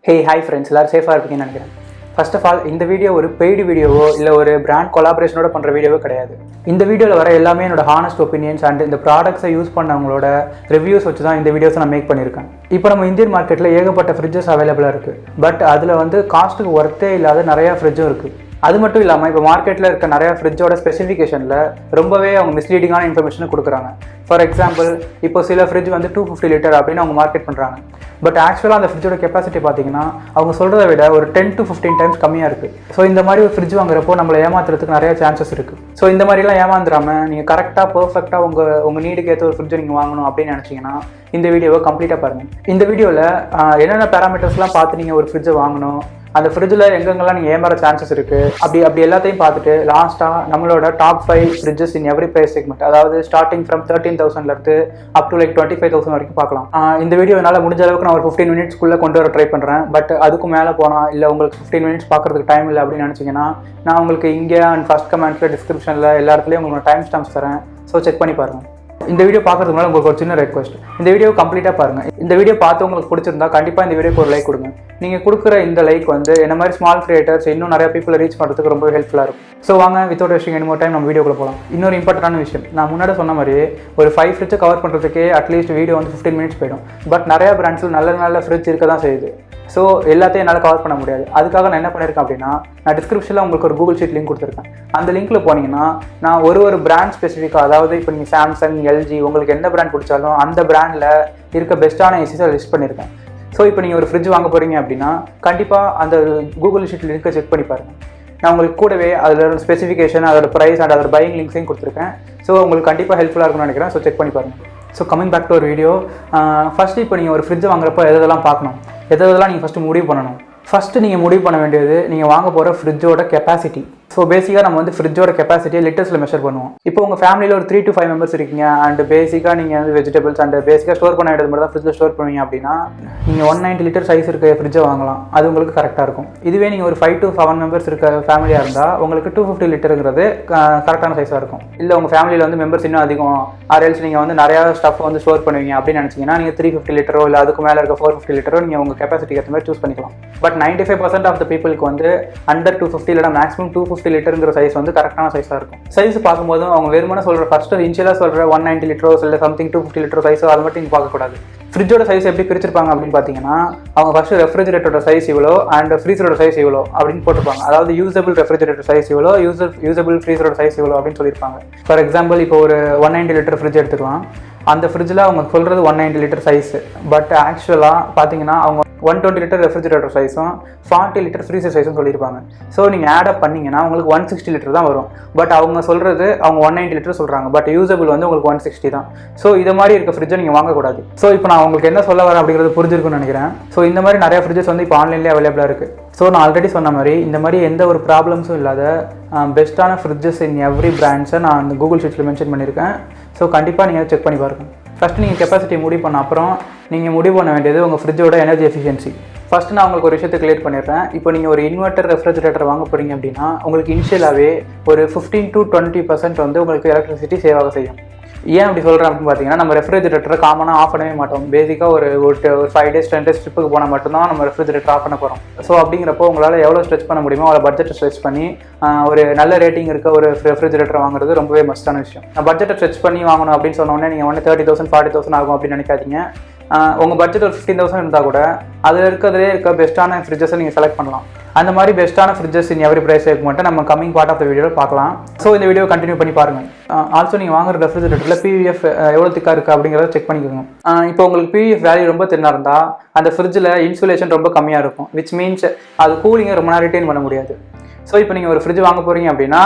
Hey, hi friends, எல்லாரும் சேஃபாக இருப்பீங்கன்னு நினைக்கிறேன். ஃபர்ஸ்ட் ஆஃப் ஆல் இந்த வீடியோ ஒரு பெய்டு வீடியோவோ இல்லை ஒரு பிராண்ட் கொலாபரேஷனோட பண்ணுற வீடியோவோ கிடையாது. இந்த வீடியோவில் வர எல்லாமே என்னோட ஹானஸ்ட் ஒப்பீனியன்ஸ் அண்ட் இந்த ப்ராடக்ட்ஸை யூஸ் பண்ணவங்களோட ரிவ்யூஸ் வச்சு தான் இந்த வீடியோஸை நான் மேக் பண்ணியிருக்கேன். இப்போ நம்ம இந்தியன் மார்க்கெட்டில் ஏகப்பட்ட ஃப்ரிட்ஜஸ் அவைலபிளாக இருக்குது. பட் அதில் வந்து காஸ்ட்டுக்கு ஒர்த்தே இல்லாத நிறையா ஃப்ரிட்ஜும் இருக்குது. அது மட்டும் இல்லாமல் இப்போ மார்க்கெட்டில் இருக்க நிறையா ஃப்ரிட்ஜோட ஸ்பெசிஃபிகேஷனில் ரொம்பவே அவங்க மிஸ்லீடிங்கான இன்ஃபர்மேஷனை கொடுக்குறாங்க. ஃபார் எக்ஸாம்பிள், இப்போ சில ஃப்ரிட்ஜ் வந்து 250 லிட்டர் அப்படின்னு அவங்க மார்க்கெட் பண்ணுறாங்க. பட் ஆக்சுவலாக அந்த ஃப்ரிட்ஜோட கெப்பாசிட்டி பார்த்தீங்கன்னா அவங்க சொல்கிறத விட ஒரு 10 to 15 டைம்ஸ் கம்மியாக இருக்குது. ஸோ இந்த மாதிரி ஒரு ஃப்ரிட்ஜ் வாங்குறப்போ நம்மளை ஏமாத்துறதுக்கு நிறைய சான்சஸ் இருக்குது. ஸோ இந்த மாதிரிலாம் ஏமாந்துடாமல் நீங்கள் கரெக்டாக பர்ஃபெக்டாக உங்கள் நீடுக்கு ஏற்ற ஒரு ஃப்ரிட்ஜை நீங்கள் வாங்கணும் அப்படின்னு நினச்சிங்கன்னா இந்த வீடியோவை கம்ப்ளீட்டாக பாருங்கள். இந்த வீடியோவில் என்னென்ன பேராமீட்டர்ஸ்லாம் பார்த்து நீங்கள் ஒரு ஃப்ரிட்ஜை வாங்கணும், அந்த ஃப்ரிட்ஜில் எங்கெங்கெல்லாம் நீங்கள் ஏமாற சான்சஸ் இருக்குது, அப்படி எல்லாத்தையும் பார்த்துட்டு லாஸ்ட்டாக நம்மளோட top 5 fridges in every price segment, அதாவது ஸ்டார்டிங் ஃப்ரம் 13,000 அப் டு 25,000 வரைக்கும் பார்க்கலாம். இந்த வீடியோ என்னால் முடிஞ்ச அளவுக்கு நான் ஒரு 15 மினிட்ஸ்க்குள்ளே கொண்டு வர ட்ரை பண்ணுறேன். பட் அதுக்கு மேலே போனால் இல்லை உங்களுக்கு 15 மினிட்ஸ் பார்க்குறதுக்கு டைம் இல்லை அப்படின்னு நினச்சிங்கன்னா நான் உங்களுக்கு இங்கே அண்ட் ஃபஸ்ட் கமெண்ட்ஸில் டிஸ்கிரிப்ஷனில் எல்லா இடத்துலையும் உங்களுக்கு டைம் ஸ்டாம்ப்ஸ் தரேன். ஸோ செக் பண்ணி பாருங்கள். இந்த வீடியோ பார்க்கறதுக்கு முன்னாடி உங்களுக்கு ஒரு சின்ன ரெக்வஸ்ட், இந்த வீடியோ கம்ப்ளீட்டாக பாருங்கள். இந்த வீடியோ பார்த்து உங்களுக்கு பிடிச்சிருந்தா கண்டிப்பாக இந்த வீடியோக்கு ஒரு லைக் கொடுங்க. நீங்கள் கொடுக்குற இந்த லைக் வந்து என்ன மாதிரி ஸ்மால் கிரியேட்டர்ஸ் இன்னும் நிறைய பீப்புளை ரீச் பண்ணுறதுக்கு ரொம்ப ஹெல்ப்ஃபுல்லாக இருக்கும். ஸோ வாங்க, without wasting any more time நம்ம வீடியோக்குள்ள போகலாம். இன்னொரு இம்பார்ட்டன்டான விஷயம், நான் முன்னாடி சொன்ன மாதிரி ஒரு 5 ஃப்ரிட்ஜை கவர் பண்ணுறதுக்கே அட்லீஸ்ட் வீடியோ வந்து 15 மினிட்ஸ் போயிடும். பட் நிறைய பிராண்ட்ஸில் நல்ல ஃப்ரிட்ஜ் இருக்க தான் செய்யுது. ஸோ எல்லாத்தையும் என்னால் கவர் பண்ண முடியாது. அதுக்காக நான் என்ன பண்ணியிருக்கேன் அப்படின்னா, நான் டிஸ்கிரிப்ஷனில் உங்களுக்கு ஒரு கூகுள் ஷீட் லிங்க் கொடுத்துருக்கேன். அந்த லிங்க்கில் போனீங்கன்னா நான் ஒரு பிராண்ட் ஸ்பெசிஃபிக்காக, அதாவது இப்போ நீங்கள் சாம்சங், எல்ஜி, உங்களுக்கு எந்த பிராண்ட் பிடிச்சாலும் அந்த பிராண்டில் இருக்க பெஸ்ட்டான ஏசிஸை லிஸ்ட் பண்ணியிருக்கேன். ஸோ இப்போ நீங்கள் ஒரு ஃப்ரிட்ஜ் வாங்க போகிறீங்க அப்படின்னா கண்டிப்பாக அந்த கூகுள் ஷீட் லிங்க்கை செக் பண்ணி பாருங்கள். நான் உங்களுக்கு கூடவே அதில் ஸ்பெசிஃபிகேஷன், அதோட ப்ரைஸ் அண்ட் அதோட பையிங் லிங்க்ஸையும் கொடுத்துருக்கேன். ஸோ உங்களுக்கு கண்டிப்பாக ஹெல்ப்ஃபுல்லாக இருக்கும்னு நினைக்கிறேன். ஸோ செக் பண்ணி பாருங்கள். ஸோ கமிங் பேக் டு ஒரு வீடியோ. ஃபஸ்ட்டு இப்போ நீங்கள் ஒரு ஃப்ரிட்ஜ் வாங்குறப்போ எதெல்லாம் பார்க்கணும், எதெல்லாம் நீங்கள் ஃபஸ்ட்டு முடிவு பண்ணணும். ஃபஸ்ட்டு நீங்கள் முடிவு பண்ண வேண்டியது நீங்கள் வாங்க போகிற ஃப்ரிட்ஜோட கெப்பாசிட்டி. ஸோ பேசிக்காக நம்ம வந்து ஃப்ரிட்ஜோட கெப்பாசிட்டியை லிட்டர்ஸில் மெஷர் பண்ணுவோம். இப்போ உங்கள் ஃபேமிலியில் ஒரு 3 to 5 மெம்பர்ஸ் இருக்கீங்க அண்ட் பேசிக்காக நீங்கள் வந்து வெஜிடபிள்ஸ் அண்ட் பேசிக்காக ஸ்டோர் பண்ண வேண்டியது மட்டும் தான் ஃப்ரிட்ஜில் ஸ்டோர் பண்ணுவீங்க அப்படின்னா நீங்கள் 190 லிட்டர் சைஸ் இருக்க ஃப்ரிட்ஜை வாங்கலாம். அது உங்களுக்கு கரெக்டாக இருக்கும். இதுவே நீங்கள் ஒரு 5 to 7 மெம்பர்ஸ் இருக்க ஃபேமிலியாக இருந்தால் உங்களுக்கு 250 லிட்டருங்கிறது கரெக்டான சைஸாக இருக்கும். இல்லை உங்கள் ஃபேமிலியில் வந்து மெம்பர்ஸ் இன்னும் அதிகம், ஆர்எல்ஸ் நீங்கள் வந்து நிறையா ஸ்டஃப் வந்து ஸ்டோர் பண்ணுவீங்க அப்படின்னு நினச்சிங்கன்னா நீங்கள் 350 லிட்டரோ இல்லை அதுக்கு மேலே இருக்க 450 லிட்டரோ நீங்கள் உங்கள் கெப்பாசிட்டிக்கு ஏற்ற மாதிரி சூஸ் பண்ணிக்கலாம். பட் 95% ஆஃப் த பீப்புளுக்கு வந்து அண்டர் 250 இல்லைனா மேக்ஸிமம் 250 லிட்டருங்கிற சைஸ் வந்து கரெக்டான சைஸாக இருக்கும். சைஸ் பார்க்கும்போது அவங்க வெறுமனே சொல்கிற ஃபஸ்ட்டு இன்ஷியலாக சொல்கிற 190 லிட்டரோ இல்லை சம்திங் 250 லிட்டரோ சைஸோ அதை மட்டும் நீங்கள் பார்க்கக்கூடாது. ஃப்ரிட்ஜோட சைஸ் எப்படி பிரிச்சிருப்பாங்க அப்படின்னு பார்த்தீங்கன்னா, அவங்க ஃபஸ்ட்டு ரெஃப்ரிஜரேட்டரோட சைஸ் இவ்வளோ அண்ட் ஃப்ரீசரோட சைஸ் இவ்வளோ அப்படின்னு போட்டிருப்பாங்க. அதாவது யூசபிள் ரெஃப்ரிஜரேட்டர் சைஸ் இவ்வளோ, யூசபிள் ஃப்ரீசரோட சைஸ் இவ்வளோ அப்படின்னு சொல்லியிருப்பாங்க. ஃபார் எக்ஸாம்பிள், இப்போ ஒரு 190 லிட்டர் ஃப்ரிட்ஜ் எடுத்துக்கலாம். அந்த ஃப்ரிட்ஜில் அவங்க சொல்கிறது 190 லிட்டர் சைஸு. பட் ஆக்சுவலாக பார்த்தீங்கன்னா அவங்க 120 லிட்டர் ரெஃப்ரிஜரேட்டர் சைஸும் 40 லிட்டர் ஃப்ரீசர் சைஸும் சொல்லியிருப்பாங்க. ஸோ நீங்கள் ஆட் அப் பண்ணிங்கன்னா உங்களுக்கு 160 லிட்டர் தான் வரும். பட் அவங்க சொல்கிறது அவங்க 190 லிட்டர் சொல்கிறாங்க. பட் யூசபிள் வந்து உங்களுக்கு 160 தான். ஸோ இது மாதிரி இருக்க ஃப்ரிட்ஜை நீங்கள் வாங்கக்கூடாது. ஸோ இப்போ நான் உங்களுக்கு என்ன சொல்ல வரேன் அப்படிங்கிறது புரிஞ்சிருக்குன்னு நினைக்கிறேன். ஸோ இந்த மாதிரி நிறைய ஃப்ரிட்ஜஸ் வந்து இப்போ ஆன்லைன்லேயே அவைலபிளாக இருக்குது. ஸோ நான் ஆல்ரெடி சொன்ன மாதிரி இந்த மாதிரி எந்த ஒரு ப்ராப்ளம்ஸும் இல்லாத பெஸ்ட்டான ஃப்ரிட்ஜஸ் இன் எவ்ரி பிராண்ட்ஸை நான் அந்த கூகுள் ஷீட்டில் மென்ஷன் பண்ணியிருக்கேன். ஸோ கண்டிப்பாக நீங்கள் செக் பண்ணி பாருங்கள். ஃபஸ்ட்டு நீங்கள் கெப்பாசிட்டி முடிவு பண்ண அப்புறம் நீங்கள் முடிவு பண்ண வேண்டியது உங்கள் ஃப்ரிட்ஜோட எனர்ஜி எஃபிஷியன்சி. ஃபஸ்ட்டு நான் உங்களுக்கு ஒரு விஷயத்தை கிளியர் பண்ணிடுறேன். இப்போ நீங்கள் ஒரு இன்வெர்ட்டர் ரெஃப்ரிஜரேட்டர் வாங்க போகிறீங்க அப்படின்னா உங்களுக்கு இனிஷியலாகவே ஒரு 15 to 20% வந்து உங்களுக்கு எலக்ட்ரிசிட்டி சேவ் ஆக செய்யும். ஏன் அப்படி சொல்கிறேன் அப்படின்னு பார்த்தீங்கன்னா, நம்ம ரெஃப்ரிஜரேட்டரை காமனாக ஆஃப் பண்ணவே மாட்டோம். பேசிக்காக ஒரு 5 days 10 days ட்ரிப்புக்கு போனால் மட்டும்தான் நம்ம ரெஃப்ரிஜரேட்டர் ஆஃப் பண்ண போகிறோம். ஸோ அப்படிங்கிறப்போ உங்களால் எவ்வளோ ஸ்ட்ரெச் பண்ண முடியுமோ அவ்வளோ பட்ஜெட்டை ஸ்ட்ரெச் பண்ணி ஒரு நல்ல ரேட்டிங் இருக்க ஒரு ரெஃப்ரிஜரேட்டர் வாங்குறது ரொம்பவே மஸ்டான விஷயம். பட்ஜெட்டை ஸ்ட்ரெச் பண்ணி வாங்கணும் அப்படின்னு சொன்னோடனே நீங்கள் வந்து 30,000 40,000 ஆகும் அப்படின்னு நினைக்காதீங்க. உங்கள் பட்ஜெட் ஒரு 15,000 இருந்தால் கூட அதில் இருக்கிறதுலே இருக்க பெஸ்ட்டான ஃப்ரிட்ஜஸை நீங்கள் செலக்ட் பண்ணலாம். அந்த மாதிரி பெஸ்ட்டான ஃப்ரிட்ஜஸ் இன் எவ்ரி ப்ரைஸ் மட்டும் நம்ம கமிங் பார்ட் ஆஃப் த வீடியோவில் பார்க்கலாம். ஸோ இந்த வீடியோ கண்டினியூ பண்ணி பாருங்கள். ஆல்சோ நீங்கள் வாங்குற ரெஃப்ரிஜரேட்டரில் பிவிஎஃப் எவ்வளோ திக்காக இருக்குது அப்படிங்கிறத செக் பண்ணிக்கோங்க. இப்போ உங்களுக்கு பிவிஎஃப் வேல்யூ ரொம்ப தின்னாக இருந்தால் அந்த ஃப்ரிட்ஜில் இன்சுலேஷன் ரொம்ப கம்மியாக இருக்கும். விச் மீன்ஸ் அது கூலிங்கை ரொம்ப நேரம் ரிட்டைன் பண்ண முடியாது. ஸோ இப்போ நீங்கள் ஒரு ஃப்ரிட்ஜ் வாங்க போகிறீங்க அப்படின்னா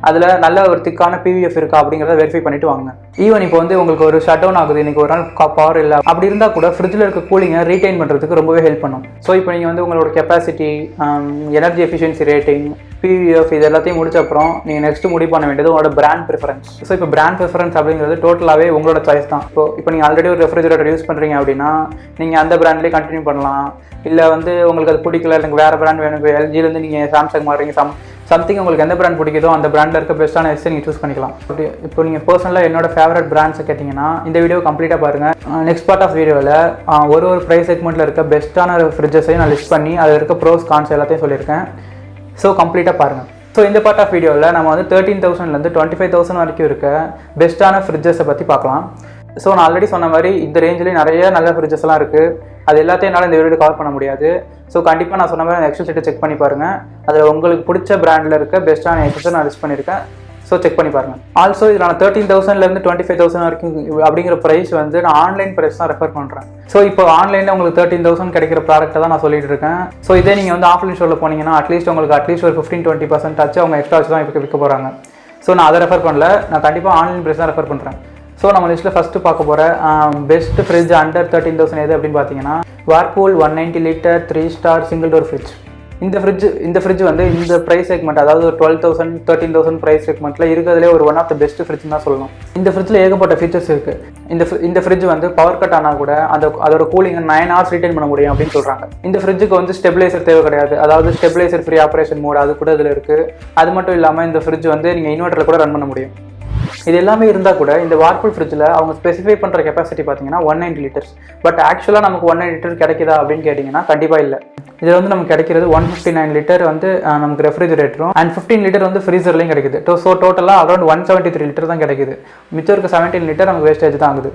அதில் நல்ல ஒரு திக்கான பிவிஎஃப் இருக்கா அப்படிங்கிறத வெரிஃபை பண்ணிவிட்டு வாங்க. ஈவன் இப்போ வந்து உங்களுக்கு ஒரு ஷட் டவுன் ஆகுது, இன்றைக்கி ஒரு நாள் பவர் இல்லை, அப்படி இருந்தால் கூட ஃப்ரிட்ஜில் இருக்க கூலிங்கை ரீட்டைன் பண்ணுறதுக்கு ரொம்பவே ஹெல்ப் பண்ணும். ஸோ இப்போ நீங்கள் வந்து உங்களோட capacity, energy efficiency rating, PVF இது எல்லாத்தையும் முடிச்ச அப்புறம் நீங்கள் நெக்ஸ்ட்டு முடிவு பண்ண வேண்டியது உங்களோட பிராண்ட் ப்ரிஃபரன்ஸ். ஸோ இப்போ பிராண்ட் ப்ரிஃபரன்ஸ் அப்படிங்கிறது டோட்டலாகவே உங்களோட சாய்ஸ் தான். இப்போ நீங்கள் ஆல்ரெடி ஒரு ரெஃப்ரிஜரேட்டர் யூஸ் பண்ணுறீங்க அப்படின்னா நீங்கள் அந்த பிராண்ட்லேயே கண்டினியூ பண்ணலாம். இல்லை வந்து உங்களுக்கு அது பிடிக்கல, எனக்கு வேறு பிராண்ட் வேணும், இப்போ எல்ஜிலேருந்து நீங்கள் சாம்சங் மாறுறீங்க, சம்திங் உங்களுக்கு எந்த பிராண்ட் பிடிக்குதோ அந்த பிராண்டில் இருக்க பெஸ்ட்டான எக்ஸை நீங்கள் சூஸ் பண்ணிக்கலாம். இப்போ நீங்கள் பர்சனலாக என்னோட ஃபேவரட் பிராண்ட்ஸை கேட்டிங்கன்னா இந்த வீடியோ கம்ப்ளீட்டாக பாருங்கள். நெக்ஸ்ட் பார்ட் ஆஃப் வீடியோவில் ஒரு ப்ரைஸ் செக்மெண்ட்டில் இருக்க பெஸ்ட்டான ஃப்ரிட்ஜஸையும் நான் லிஸ்ட் பண்ணி அதில் இருக்க ப்ரோஸ் கான்ஸ் எல்லாத்தையும் சொல்லியிருக்கேன். ஸோ கம்ப்ளீட்டாக பாருங்கள். ஸோ இந்த பார்ட் ஆஃப் வீடியோவில் நம்ம வந்து 13,000 25,000 வரைக்கும் இருக்க பெஸ்ட்டான ஃப்ரிட்ஜஸை பற்றி பார்க்கலாம். ஸோ நான் ஆல்ரெடி சொன்ன மாதிரி இந்த ரேஞ்சிலே நிறைய நல்ல ஃப்ரிட்ஜஸ்லாம் இருக்குது. அது எல்லாத்தையும் என்னால் இந்த வீடியோ கவர் பண்ண முடியாது. ஸோ கண்டிப்பாக நான் சொன்ன மாதிரி எக்ஸல் ஷீட்டை செக் பண்ணி பாருங்கள். அதில் உங்களுக்கு பிடிச்ச பிராண்டில் இருக்க பெஸ்ட்டான எக்ஸஸை நான் லிஸ்ட் பண்ணியிருக்கேன். ஸோ செக் பண்ணி பாருங்கள். ஆல்சோ இதில் நான் 13,000 25,000 வரைக்கும் அப்படிங்கிற ப்ரைஸ் வந்து நான் ஆன்லைன் ப்ரைஸ் தான் ரெஃபர் பண்ணுறேன். ஸோ இப்போ ஆன்லைனில் உங்களுக்கு 13,000 கிடைக்கிற ப்ராடக்ட்டை தான் நான் சொல்லிட்டு இருக்கேன். ஸோ இதே நீங்கள் வந்து ஆஃப்லைன் ஸ்டோரில் போனீங்கன்னா அட்லீஸ்ட் ஒரு 15-20% ஆச்சு அவங்க எக்ஸ்ட்ரா வச்சு தான் இப்போ விற்க போகிறாங்க. ஸோ நான் அதை ரெஃபர் பண்ணல, நான் கண்டிப்பாக ஆன்லைன் ப்ரைஸ் தான் ரெஃபர் பண்ணுறேன். ஸோ நம்ம லிஸ்ட்டில் ஃபஸ்ட்டு பார்க்க போகிற பெஸ்ட் ஃப்ரிட்ஜ் அண்டர் 13,000 எது அப்படின்னு பார்த்தீங்கன்னா Whirlpool 190 litre 3 star single door fridge. இந்த ஃப்ரிட்ஜ் வந்து இந்த ப்ரைஸ் செக்மெண்ட், அதாவது 12,000 13,000 ப்ரைஸ் செக்மெண்ட்டில் இருக்கிறதுலே ஒரு one of the best fridge தான் சொல்லணும். இந்த ஃப்ரிட்ஜில் ஏகப்பட்ட ஃபீச்சர்ஸ் இருக்குது. இந்த ஃப்ரிட்ஜ் வந்து பவர் கட் ஆனால் கூட அதோட கூலிங்கை 9 hours ரீட்டைன் பண்ண முடியும் அப்படின்னு சொல்கிறாங்க. இந்த ஃப்ரிட்ஜுக்கு வந்து ஸ்டெபிலைசர் தேவை கிடையாது, அதாவது ஸ்டெபிலைசர் ஃப்ரீ ஆப்ரேஷன் மோட் அது கூட இதில் இருக்குது. அது மட்டும் இல்லாமல் இந்த ஃப்ரிட்ஜ் வந்து நீங்கள் இன்வெர்ட்டரில் கூட ரன் பண்ண முடியும். இது எல்லாமே இருந்தால் கூட இந்த Whirlpool ஃப்ரிட்ஜில் அவங்க ஸ்பெசிஃபை பண்ணுற கெப்பாசிட்டி பார்த்தீங்கன்னா 190 லிட்டர்ஸ். பட் ஆக்சுவலாக நமக்கு 190 லிட்டர் கிடைக்குதா அப்படின்னு கேட்டிங்கன்னா கண்டிப்பாக இல்லை. இதில் வந்து நமக்கு கிடைக்கிறது 159 லிட்டர் வந்து நமக்கு ரெஃப்ரிஜரேட்டரும் அண்ட் 15 லிட்டர் வந்து ஃப்ரீசர்லையும் கிடைக்குது. ஸோ டோட்டலாக அரௌண்ட் 173 லிட்டர் தான் கிடைக்குது. மிச்சம் இருக்க 17 லிட்டர் நமக்கு வேஸ்டேஜ் தான் ஆகுது.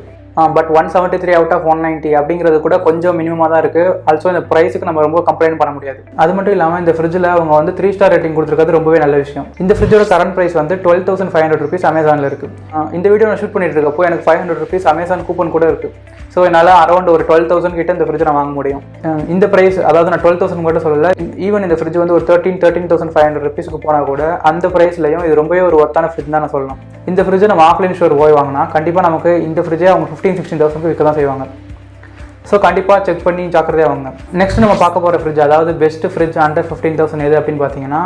பட் 173 அவுட் ஆஃப் 190 அப்படிங்கிறது கூட கொஞ்சம் மினிமமாக தான் இருக்குது. ஆல்சோ இந்த ப்ரைஸுக்கு நம்ம ரொம்ப கம்ப்ளைண்ட் பண்ண முடியாது. அது மட்டும் இல்லாமல் இந்த ஃப்ரிட்ஜில் அவங்க வந்து 3 ஸ்டார் ரேட்டிங் கொடுத்துருக்கிறது ரொம்பவே நல்ல விஷயம். இந்த ஃப்ரிட்ஜோட கரண்ட் ப்ரைஸ் வந்து 12,500 rupees அமேசானில் இருக்குது. இந்த வீடியோ நான் ஷூட் பண்ணிட்டு இருக்கப்போ எனக்கு 500 rupees அமேசான் கூப்பன் கூட இருக்குது. ஸோ என்னால் அரௌண்ட் ஒரு 12,000 கிட்ட இந்த ஃப்ரிட்ஜ் நான் வாங்க முடியும். இந்த ப்ரைஸ், அதாவது நான் 12,000 கூட சொல்லலை, ஈவன் இந்த ஃப்ரிட்ஜ் வந்து ஒரு 13,500 rupeesக்கு போனால் கூட அந்த ப்ரைஸ்லையும் இது ரொம்பவே ஒரு ஒர்த்தான ஃப்ரிட்ஜ் தான் நான் சொல்லணும். இந்த ஃப்ரிட்ஜை நம்ம ஆஃப்லைன் ஸ்டோர் போய் வாங்கினா கண்டிப்பாக நமக்கு இந்த ஃப்ரிட்ஜை அவங்க 15-16,000 விற்க தான் செய்வாங்க. ஸோ கண்டிப்பாக செக் பண்ணி ஜாக்கிரதையாக வாங்க. நெக்ஸ்ட் நம்ம பார்க்க போகிற ஃப்ரிட்ஜ், அதாவது பெஸ்ட் ஃப்ரிட்ஜ் அண்டர் 15,000 எது அப்படின்னு பார்த்தீங்கன்னா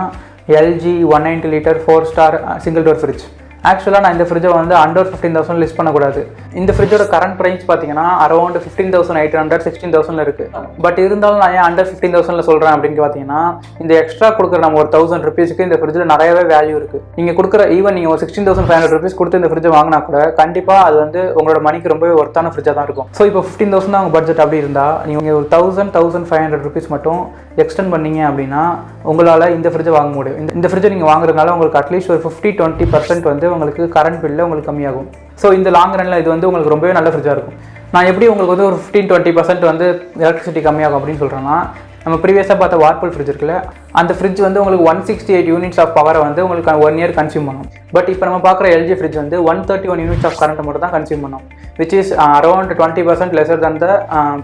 LG 190 litre 4 star single door fridge. ஆக்சுவலாக நான் இந்த ஃப்ரிட்ஜை வந்து அண்டர் 15,000 லிஸ்ட் பண்ணக்கூடாது. இந்த ஃப்ரிட்ஜோட கரண்ட் ப்ரைஸ் பார்த்தீங்கன்னா அரௌண்ட் 15,800 16,000 இருக்குது. பட் இருந்தாலும் நான் ஏன் அண்டர் 15,000 சொல்கிறேன் அப்படின்னு பார்த்தீங்கன்னா இந்த எக்ஸ்ட்ரா கொடுக்குற நம்ம ஒரு 1,000 rupeesக்கு இந்த ஃப்ரிட்ஜில் நிறையவே வேல்யூ இருக்குது. நீங்கள் கொடுக்குற ஈவன் நீங்கள் ஒரு 16,500 rupees கொடுத்து இந்த ஃப்ரிட்ஜை வாங்கினா கூட கண்டிப்பாக அது வந்து உங்களோட மணிக்கு ரொம்பவே ஒர்த்தான ஃப்ரிட்ஜாக தான் இருக்கும். ஸோ இப்போ 15,000 தான் உங்கள் பட்ஜெட் அப்படி இருந்தால் நீங்கள் ஒரு 1,500 rupees மட்டும் எக்ஸ்டெண்ட் பண்ணீங்க அப்படின்னா உங்களால் இந்த ஃப்ரிட்ஜை வாங்க முடியும். இந்த ஃப்ரிட்ஜை நீங்கள் வாங்குறதுனால உங்களுக்கு அட்லீஸ்ட் ஒரு 50-20% வந்து உங்களுக்கு கரண்ட் பில்லில் உங்களுக்கு கம்மியாகும். ஸோ இந்த லாங் ரனில் இது வந்து உங்களுக்கு ரொம்பவே நல்ல ஃப்ரிட்ஜாக இருக்கும். நான் எப்படி உங்களுக்கு வந்து ஒரு 15-20% வந்து எலக்ட்ரிசிட்டி கம்மியாகும் அப்படின்னு சொல்கிறேன்னா, நம்ம ப்ரீவியஸாக பார்த்த Whirlpool ஃப்ரிட்ஜ் இருக்குல்ல, அந்த ஃப்ரிட்ஜ் வந்து உங்களுக்கு 168 units ஆஃப் பவரை வந்து உங்களுக்கு 1 year கன்சியூம் பண்ணும். பட் இப்போ நம்ம பார்க்குற LG ஃப்ரிட்ஜ் வந்து 131 units ஆஃப் கரண்ட் மட்டும் தான் கன்சியூம் பண்ணும், which is around 20% lesser than the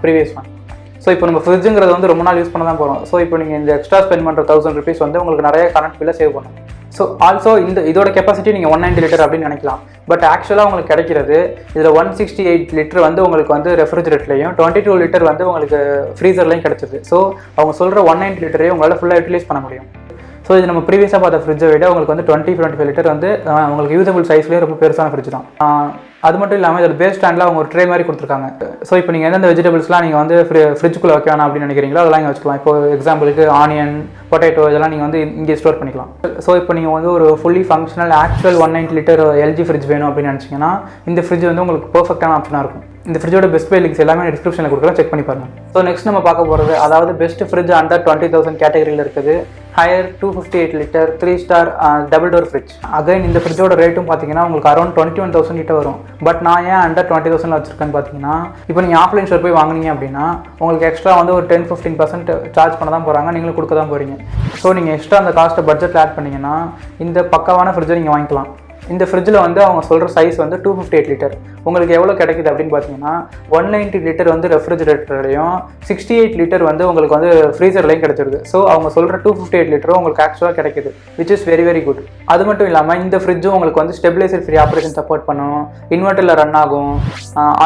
previous one. So இப்போ நம்ம ஃப்ரிட்ஜுங்கிறது வந்து ரொம்ப நாள் யூஸ் பண்ண தான் போகிறோம். ஸோ இப்போ நீங்கள் இந்த எக்ஸ்ட்ரா ஸ்பெண்ட் பண்ணுற 1,000 rupees வந்து உங்களுக்கு நிறைய கரண்ட் பில்லை சேவ் பண்ணும். ஸோ ஆல்சோ இதோட கெப்பாசிட்டி நீங்கள் 190 லிட்டர் அப்படின்னு நினைக்கலாம். பட் ஆக்சுவலாக உங்களுக்கு கிடைக்கிறது இதில் 168 லிட்டர் வந்து உங்களுக்கு வந்து ரெஃப்ரிஜரேட்டர்லையும் 22 லிட்டர் வந்து உங்களுக்கு ஃப்ரீசர்லையும் கிடச்சிது. ஸோ அவங்க சொல்கிற 190 லிட்டரையும் உங்களால் ஃபுல்லாக யூட்டிலைஸ் பண்ண முடியும். ஸோ இது நம்ம ப்ரீவியஸாக பார்த்த ஃப்ரிட்ஜை விட உங்களுக்கு வந்து 20-25 லிட்டர் வந்து உங்களுக்கு யூசபிள் சைஸ்லேயே ரொம்ப பெருசான ஃப்ரிட்ஜ் தான். அது மட்டும் இல்லாமல் இதோட பேஸ் ஸ்டாண்டில் அவங்க ஒரு ட்ரே மாதிரி கொடுத்துருக்காங்க. ஸோ இப்போ நீங்கள் எந்தெந்த வெஜிடபிள்ஸ்லாம் நீங்கள் வந்து ஃப்ரிட்ஜுக்குள்ளே வைக்க வேணாம் அப்படின்னு நினைக்கிறீங்களோ அதெல்லாம் இங்கே வச்சுக்கலாம். இப்போ எக்ஸாம்பிளுக்கு ஆனியன், பொட்டேட்டோ இதெல்லாம் நீங்கள் வந்து இங்கே ஸ்டோர் பண்ணிக்கலாம். ஸோ இப்போ நீங்கள் வந்து ஒரு fully functional actual 190 litre LG fridge வேணும் அப்படின்னு நினச்சிங்கன்னா இந்த ஃப்ரிட்ஜ் வந்து உங்களுக்கு பர்ஃபெக்டான ஆப்ஷனாக இருக்கும். இந்த ஃப்ரிட்ஜோட பெஸ்ட் பை லிங்க்ஸ் எல்லாமே டிஸ்கிரிப்ஷனில் கொடுக்குறேன், செக் பண்ணி பாருங்கள். ஸோ நெக்ஸ்ட் நம்ம பார்க்க போகிறது, அதாவது பெஸ்ட் ஃப்ரிட்ஜ் அண்டர் 20,000 கேட்டகரியில் இருக்குது higher 258 litre 3 star double door fridge. Again இந்த ஃப்ரிட்ஜோட ரேட்டும் பார்த்தீங்கன்னா உங்களுக்கு அரௌண்ட் 21,000 கிட்ட வரும். பட் நான் ஏன் அண்டர் 20,000 வச்சிருக்கேன்னு பார்த்தீங்கன்னா, இப்போ நீங்கள் ஆஃப்லைன் ஸ்டோர் போய் வாங்கினீங்க அப்படின்னா உங்களுக்கு எக்ஸ்ட்ரா வந்து ஒரு 10-15% சார்ஜ் பண்ண தான் போகிறாங்க, நீங்களும் கொடுக்க தான் போகிறீங்க. ஸோ நீங்கள் எக்ஸ்ட்ரா அந்த காஸ்ட்டை பட்ஜெட்டில் ஆட் பண்ணிங்கன்னா இந்த பக்காவான ஃப்ரிட்ஜை நீங்கள் வாங்கிக்கலாம். இந்த ஃப்ரிட்ஜில் வந்து அவங்க சொல்கிற சைஸ் வந்து 258 லிட்டர். உங்களுக்கு எவ்வளோ கிடைக்குது அப்படின்னு பார்த்தீங்கன்னா 190 லிட்டர் வந்து ரெஃப்ரிஜரேட்டர்லையும் 68 லிட்டர் வந்து உங்களுக்கு வந்து ஃப்ரீசர்லையும் கிடச்சிருது. ஸோ அவங்க சொல்கிற 258 லிட்டரும் உங்களுக்கு ஆக்சுவலாக கிடைக்குது, which is very very good. அது மட்டும் இல்லாமல் இந்த ஃப்ரிட்ஜும் உங்களுக்கு வந்து ஸ்டெபிலைசர் ஃப்ரீ ஆப்ரேஷன் சப்போர்ட் பண்ணும், இன்வெர்ட்டரில் ரன் ஆகும்.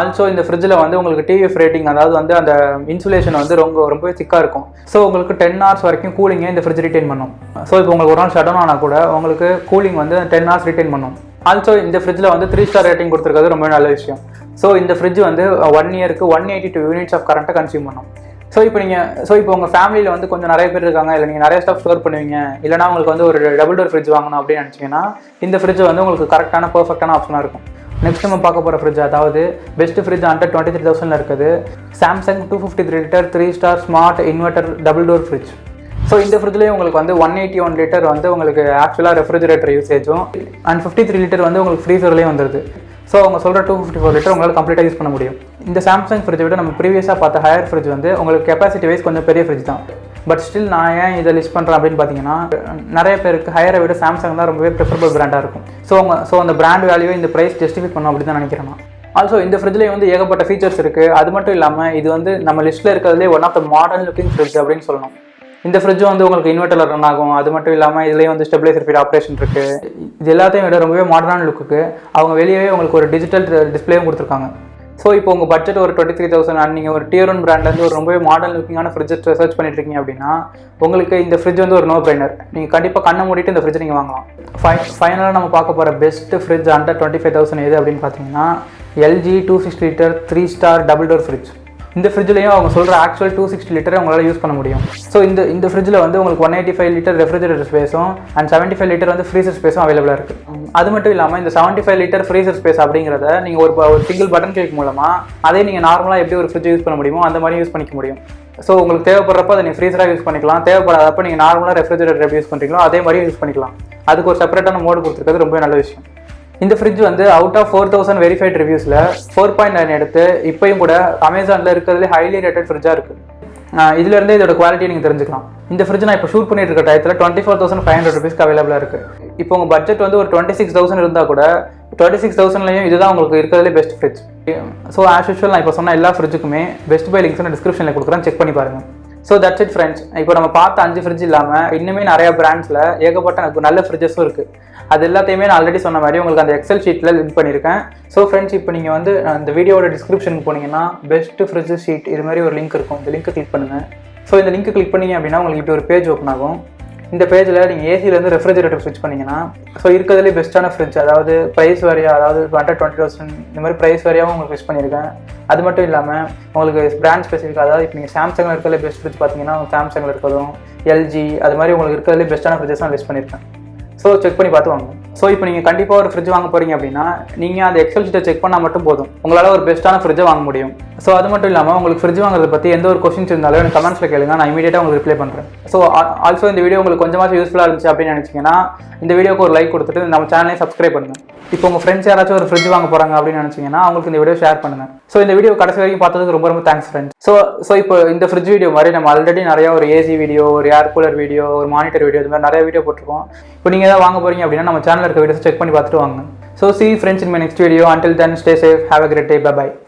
ஆல்சோ இந்த ஃப்ரிட்ஜில் வந்து உங்களுக்கு டிவிஎஃப் ரேட்டிங், அதாவது வந்து அந்த இன்சுலேஷன் வந்து ரொம்பவே திக்காக இருக்கும். ஸோ உங்களுக்கு 10 hours வரைக்கும் கூலிங்கை இந்த ஃப்ரிட்ஜ் ரிட்டைன் பண்ணும். ஸோ இப்போ உங்களுக்கு ஒரு நாள் ஷட் டவுன் ஆனால் கூட உங்களுக்கு கூலிங் வந்து 10 hours ரிட்டைன் பண்ணும். ஆல்சோ இந்த ஃப்ரிட்ஜில் வந்து 3 ஸ்டார் ரேட்டிங் கொடுத்துருக்கிறது ரொம்ப நல்ல விஷயம். ஸோ இந்த ஃப்ரிட்ஜ் வந்து 1 yearக்கு 182 units ஆஃப் கரண்ட்டை கன்சியூம் பண்ணும். இப்போ உங்கள் ஃபேமிலியில் வந்து கொஞ்சம் நிறைய பேர் இருக்காங்க, இல்லை நீங்கள் நிறைய ஸ்டாஃப் ஸ்டோர் பண்ணுவீங்க, இல்லைனா உங்களுக்கு வந்து ஒரு டபுள் டோர் ஃப்ரிட்ஜ் வாங்கணும் அப்படின்னு நினச்சிங்கன்னா இந்த ஃப்ரிட்ஜ் வந்து உங்களுக்கு கரெக்டான பர்ஃபெக்டான ஆப்ஷனாக இருக்கும். நெக்ஸ்ட் நம்ம பார்க்க போகிற ஃப்ரிட்ஜ், அதாவது பெஸ்ட் ஃப்ரிட்ஜ் அண்டர் 23,000 இருக்குது. Samsung 253 litre 3 star smart inverter double door fridge. So இந்த ஃப்ரிட்ஜ்லேயே உங்களுக்கு வந்து 181 லிட்டர் வந்து உங்களுக்கு ஆக்சுவலாக ரெஃப்ரிஜரேட்டர் யூசேஜும் அண்ட் 53 லிட்டர் வந்து உங்களுக்கு ஃப்ரீசர்லேயும் வந்துடுது. ஸோ அவங்க சொல்கிற 254 லிட்டர் உங்களால் கம்ப்ளீட்டாக யூஸ் பண்ண முடியும். இந்த சாம்சங் ஃப்ரிட்ஜை விட நம்ம ப்ரீவியஸாக பார்த்த ஹையர் ஃப்ரிட்ஜ் வந்து உங்களுக்கு கெப்பாசிட்டி வைஸ் கொஞ்சம் பெரிய ஃப்ரிட்ஜ் தான். பட் ஸ்டில் நான் ஏன் இதை லிஸ்ட் பண்ணுறேன் அப்படின்னு பார்த்தீங்கன்னா, நிறைய பேருக்கு ஹையரை விட சாம்சங் தான் ரொம்பவே ப்ரிஃபரபிள் பிராண்டாக இருக்கும். ஸோ அந்த பிராண்ட் வேல்யூவை இந்த ப்ரைஸ் ஜஸ்டிஃபை பண்ணணும் அப்படி தான் நினைக்கிறேன் நான். ஆல்சோ இந்த ஃப்ரிட்ஜ்லேயே வந்து ஏகப்பட்ட ஃபீச்சர்ஸ் இருக்குது. அது மட்டும் இல்லாமல் இது வந்து நம்ம லிஸ்ட்டில் இருக்கிறதுலே one of the modern looking fridge அப்படின்னு சொல்லணும். இந்த ஃப்ரிட்ஜ் வந்து உங்களுக்கு இன்வெர்ட்டரில் ரன் ஆகும். அது மட்டும் இல்லாமல் இதுலேயே வந்து ஸ்டெபிலைசர் ஃபீட் ஆப்ரேஷன் இருக்குது. இது எல்லாத்தையும் விட ரொம்பவே மாடர்னான லுக்குக்கு அவங்க வெளியே உங்களுக்கு ஒரு டிஜிட்டல் டிஸ்பிளேயும் கொடுத்துருக்காங்க. ஸோ இப்போ உங்கள் பட்ஜெட் ஒரு 23,000 அண்ட் நீங்கள் ஒரு Tier 1 பிராண்ட்லேருந்து ஒரு ரொம்பவே மாடர்ன் லுக்கிங்கான ஃப்ரிட்ஜ் சர்ச் பண்ணிட்டு இருக்கீங்க அப்படின்னா உங்களுக்கு இந்த ஃப்ரிட்ஜ் வந்து ஒரு நோ பிரைனர். நீங்கள் கண்டிப்பாக கண்ணை மூடிட்டு இந்த ஃப்ரிட்ஜ் நீங்கள் வாங்கலாம். ஃபைனலாக நம்ம பார்க்க போகிற பெஸ்ட் ஃப்ரிட்ஜ் அண்டர் 25,000 எது அப்படின்னு பார்த்தீங்கன்னா LG 260 litre 3 star double door fridge. இந்த ஃப்ரிட்ஜ்லையும் அவங்க சொல்கிற ஆக்சுவல் 260 லிட்டரை உங்களால் யூஸ் பண்ண முடியும். ஸோ இந்த ஃப்ரிட்ஜில் வந்து உங்களுக்கு 185 லிட்டர் ரெஃப்ரிஜரேட்டர் ஸ்பேஸும் அண்ட் 75 லிட்டர் வந்து ஃப்ரீசர் ஸ்பேஸும் அவைலபிளாக இருக்குது. அது மட்டும் இல்லாமல் இந்த 75 லிட்டர் ஃப்ரீசர் ஸ்பேஸ் அப்படிங்கிறத நீங்கள் ஒரு சிங்கிள் பட்டன் கிளிக் மூலமாக அதே நீங்கள் நார்மலாக எப்படி ஒரு ஃப்ரிட்ஜ் யூஸ் பண்ண முடியுமோ அந்த மாதிரி யூஸ் பண்ணிக்க முடியும். ஸோ உங்களுக்கு தேவைப்படுறப்ப அதை நீங்கள் ஃப்ரீசராக யூஸ் பண்ணிக்கலாம், தேவைப்படாதப்போ நீங்கள் நார்மலாக ரெஃப்ரிஜரேட்டர் எப்படி யூஸ் பண்ணுறீங்களோ அதே மாதிரி யூஸ் பண்ணிக்கலாம். அதுக்கு ஒரு செப்பரேட்டான மோடு கொடுத்துருக்கிறது ரொம்ப நல்ல விஷயம். இந்த ஃப்ரிட்ஜ் வந்து அவுட் ஆஃப் 4000 வெரிஃபைட் ரிவ்யூஸில் 4.9 எடுத்து இப்போயும் கூட அமேசானில் இருக்கிறதுலே ஹைலி ரேட்டட் ஃப்ரிட்ஜாக இருக்குது. இதுலேருந்தே இதோட குவாலிட்டியை நீங்கள் தெரிஞ்சுக்கலாம். இந்த ஃப்ரிட்ஜ் நான் இப்போ ஷூட் பண்ணிட்டு இருக்க டயத்தில் 24,500 ருபீஸ்க்கு அவைலபிளாக இருக்குது. இப்போ உங்கள் பட்ஜெட் வந்து ஒரு 26,000 இருந்தால் கூட 26,000லையும் இதுதான் உங்களுக்கு இருக்கிறதுலே best fridge. So as usual நான் இப்போ சொன்ன எல்லா ஃப்ரிட்ஜுக்குமே பெஸ்ட் பை லிங்க்ஸ் டிஸ்கிரிப்ஷனில் கொடுக்குறேன், செக் பண்ணி பாருங்கள். So that's it friends. இப்போ நம்ம பார்த்த 5 ஃப்ரிட்ஜ் இல்லாமல் இன்னுமே நிறையா பிராண்ட்ஸில் ஏகப்பட்ட நல்ல ஃப்ரிட்ஜஸும் இருக்குது. அது எல்லாத்தையுமே நான் ஆல்ரெடி சொன்ன மாதிரி உங்களுக்கு அந்த எக்ஸல் ஷீட்டில் லிங்க் பண்ணியிருக்கேன். ஸோ ஃப்ரெண்ட்ஸ், இப்போ நீங்கள் வந்து அந்த வீடியோட டிஸ்கிரிப்ஷனுக்கு போனீங்கன்னா பெஸ்ட் ஃப்ரிட்ஜ் ஷீட் இது மாதிரி ஒரு லிங்க் இருக்கும். இந்த லிங்க்கை கிளிக் பண்ணுங்கள். ஸோ இந்த லிங்க் கிளிக் பண்ணிங்க அப்படின்னா உங்களுக்கு இப்படி ஒரு பேஜ் ஓப்பன் ஆகும். இந்த பேஜில் நீங்கள் ஏசிலேருந்து ரெஃப்ரிஜரேட்டர் ஸ்விட்ச் பண்ணிங்கன்னா ஸோ இருக்கிறதுலே பெஸ்ட்டான ஃப்ரிட்ஜ், அதாவது ப்ரைஸ் வரையா, அதாவது அண்டர் 20,000 இந்த மாதிரி ப்ரைஸ் வரையாகவும் உங்களுக்கு ஃபிக்ஸ் பண்ணியிருக்கேன். அது மட்டும் இல்லாமல் உங்களுக்கு பிராண்ட் ஸ்பெசிஃபிக், அதாவது இப்போ நீங்கள் சாம்சங்கில் இருக்கிறதுலே பெஸ்ட் ஃப்ரிட்ஜ் பார்த்தீங்கன்னா சாம்சங்கில் இருக்கிறதும் LG அது மாதிரி உங்களுக்கு இருக்கிறதுலே பெஸ்ட்டான ஃப்ரிட்ஜஸ் நான் லிஸ்ட் பண்ணியிருக்கேன். ஸோ செக் பண்ணி பார்த்து வாங்க. ஸோ இப்போ நீங்கள் கண்டிப்பாக ஒரு ஃப்ரிட்ஜ் வாங்க போகிறீங்க அப்படின்னா நீங்கள் அந்த எக்ஸல் ஷீட்டை செக் பண்ணால் மட்டும் போதும், உங்களால் ஒரு பெஸ்ட்டான ஃப்ரிட்ஜை வாங்க முடியும். ஸோ அது மட்டும் இல்லாமல் உங்களுக்கு ஃப்ரிட்ஜ் வாங்குறத பற்றி எந்த ஒரு கொஸ்டின்ஸ் இருந்தாலும் எனக்கு கமெண்ட்ஸில் கேளுங்க, நான் இமீடியட்டாக உங்களுக்கு ரிப்ளை பண்ணுறேன். ஸோ ஆல்சோ இந்த வீடியோ உங்களுக்கு கொஞ்சமாச்சும் யூஸ்ஃபுல்லாக இருந்துச்சு அப்படின்னு நினச்சிங்கன்னா இந்த வீடியோக்கு ஒரு லைக் கொடுத்துட்டு நம்ம சேனலையும் சப்ஸ்கிரைப் பண்ணுங்கள். இப்போ உங்கள் ஃப்ரெண்ட்ஸ் யாராச்சும் ஒரு ஃப்ரிட்ஜ் வாங்க போகிறாங்க அப்படின்னு நினச்சிங்கன்னா அவங்களுக்கு இந்த வீடியோ ஷேர் பண்ணுங்கள். ஸோ இந்த வீடியோ கடைசி வரைக்கும் பார்த்ததுக்கு ரொம்ப ரொம்ப தேங்க்ஸ் ஃப்ரெண்ட்ஸ். ஸோ இப்போ இந்த ஃப்ரிட்ஜ் வீடியோ மாதிரி நம்ம ஆல்ரெடி நிறையா ஒரு ஏசி வீடியோ, ஒரு ஏர் கூலர் வீடியோ, ஒரு மானிட்டர் வீடியோ, இது மாதிரி நிறைய வீடியோ போட்டிருக்கோம். இப்போ நீங்கள் எதாவது வாங்க போகிறீங்க அப்படின்னா நம்ம சேனலில் இருக்க வீடியோஸ் செக் பண்ணி பார்த்துட்டு வாங்க. So see you friends in my next video. Until then, stay safe. Have a great day. Bye bye.